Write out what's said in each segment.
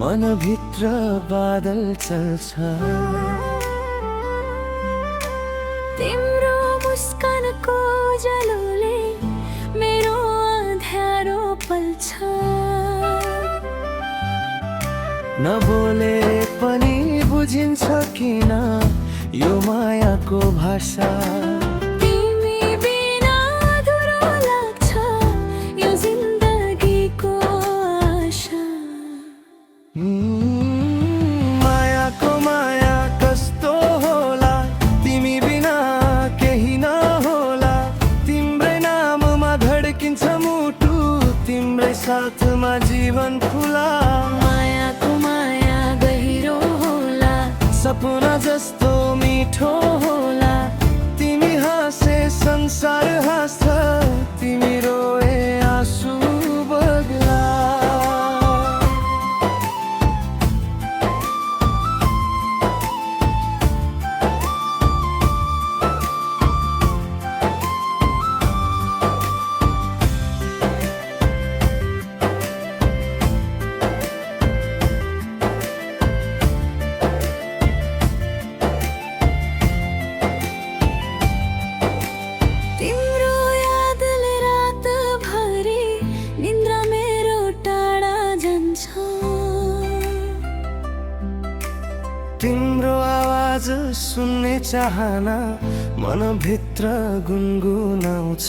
मनभित्र बादल चल्छ। तिम्रो मुस्कानको उज्यालोले मेरो अँध्यारो पल्छ। नबोले पनि बुझिन्छ किन यो मायाको भाषा। तिमी बिना अधुरो लाग्छ यो जिन्दगीको आशा। मायाको माया कस्तो होला, तिमी बिना केही नहोला। तिम्रै नाममा धड्किन्छ मुटु, तिम्रै साथमा जीवन खुला। मायाको माया गहिरो होला, सपना जस्तो मिठो होला। तिमी हाँसे संसार हाँस्छ, तिमी रोए आँसु बग्ला। तिम्रो यादले रातभरि निन्द्रा मेरो टाढा जान्छ। तिम्रो आवाज सुन्ने चाहना मनभित्र गुनगुनाउँछ।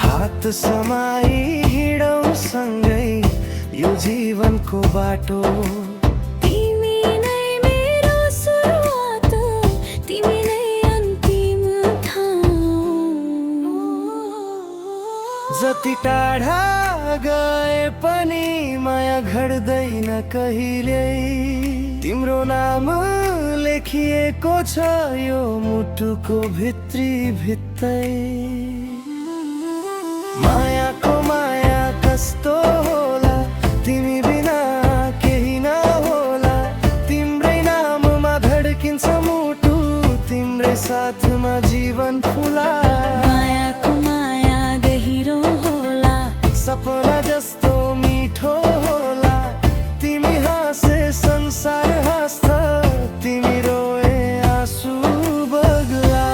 हात समाई हिँडौँ सँगै यो जीवनको बाटो। तिमी नै मेरो सुरुवात, तिमी नै अन्तिम ठाउँ। जति टाढा गए पनि माया घट्दैन कहिल्यै। तिम्रो नाम लेखिएको छ यो मुटुको भित्री भित्तै। मायाको माया कस्तो होला, तिमी बिना केही नहोला। तिम्रै नाममा धड्किन्छ मुटु, तिम्रै साथमा जीवन खुला। मायाको माया गहिरो होला, सपना जस्तो मिठो होला। तिमी हाँसे संसार हाँस्छ, तिमी रोए आँसु बग्ला।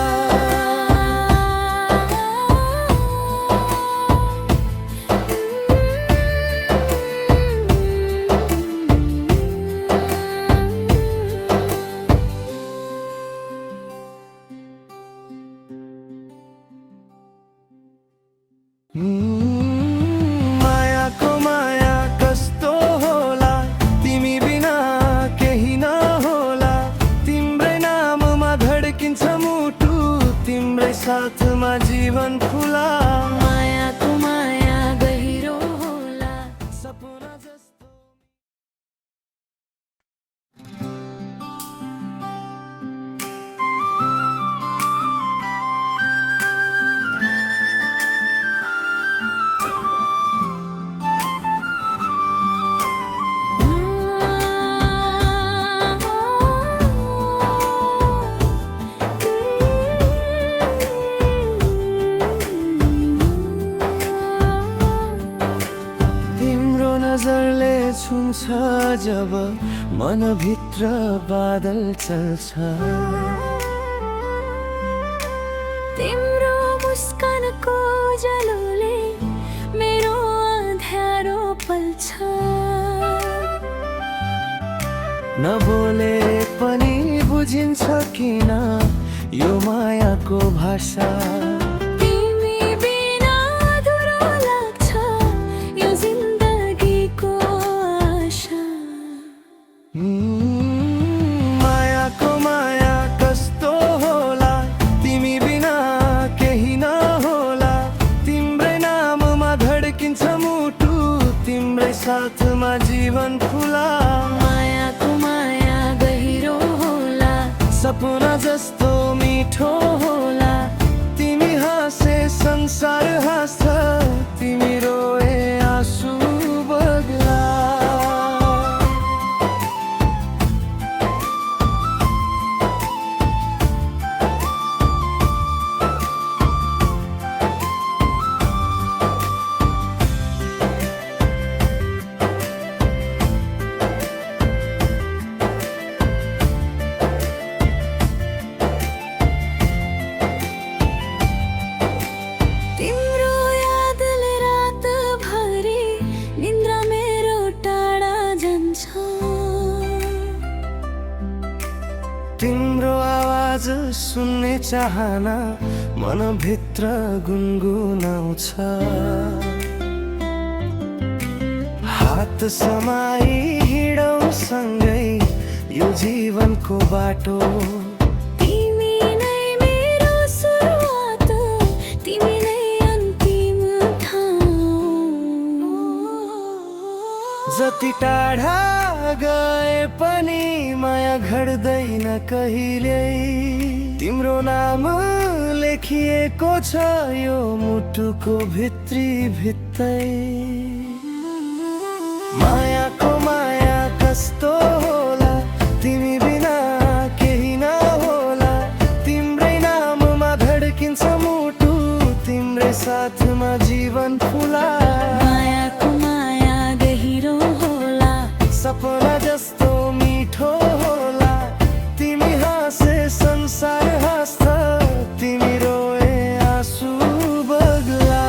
मायाको माया कस्तो होला, तिमी बिना केही नहोला। तिम्रै नाममा धड्किन्छ मुटु, तिम्रै साथमा जीवन खुला। मायाको माया गहिरो होला, सपना जस्तो नजरले छुन्छ जब मनभित्र बादल चल्छ। तिम्रो मुस्कानको उज्यालोले मेरो अँध्यारो पल्छ। नबोले पनि बुझिन्छ किन यो मायाको भाषा। तिमी बिना अधुरो लाग्छ यो जिन्दगीको आशा। मायाको माया कस्तो होला, तिमी बिना केही नहोला। तिम्रै नाममा धड्किन्छ मुटु, तिम्रै साथमा जीवन खुला। मायाको माया गहिरो होला, सपना जस्तो मिठो होला। तिमी हाँसे संसार हाँस्छ, तिमी रोए आँसु बग्ला। सुन्ने चाहना मनभित्र गुनगुनाउँछ हात समाई हिँडौँ सँगै यो जीवनको बाटो तिमी नै मेरो सुरुवात तिमी नै अन्तिम ठाउँ जति टाढा गए पनि माया घट्दैन कहिल्यै तिम्रो नाम लेखिएको छ यो मुटुको भित्री भित्तै मायाको माया कस्तो होला तिमी बिना केही नहोला तिम्रै नाममा धड्किन्छ मुटु तिम्रै साथमा जीवन फुला मायाको माया गहिरो होला सपना जस्तो मिठो होला तिमी हाँसे संसार हाँस्छ तिमी रोए आँसु बग्ला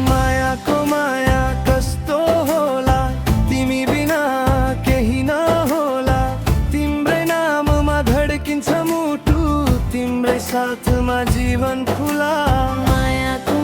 मायाको माया कस्तो होला तिमी बिना केही नहोला तिम्रै नाममा धड्किन्छ मुटु तिम्रै साथमा जीवन खुला मायाको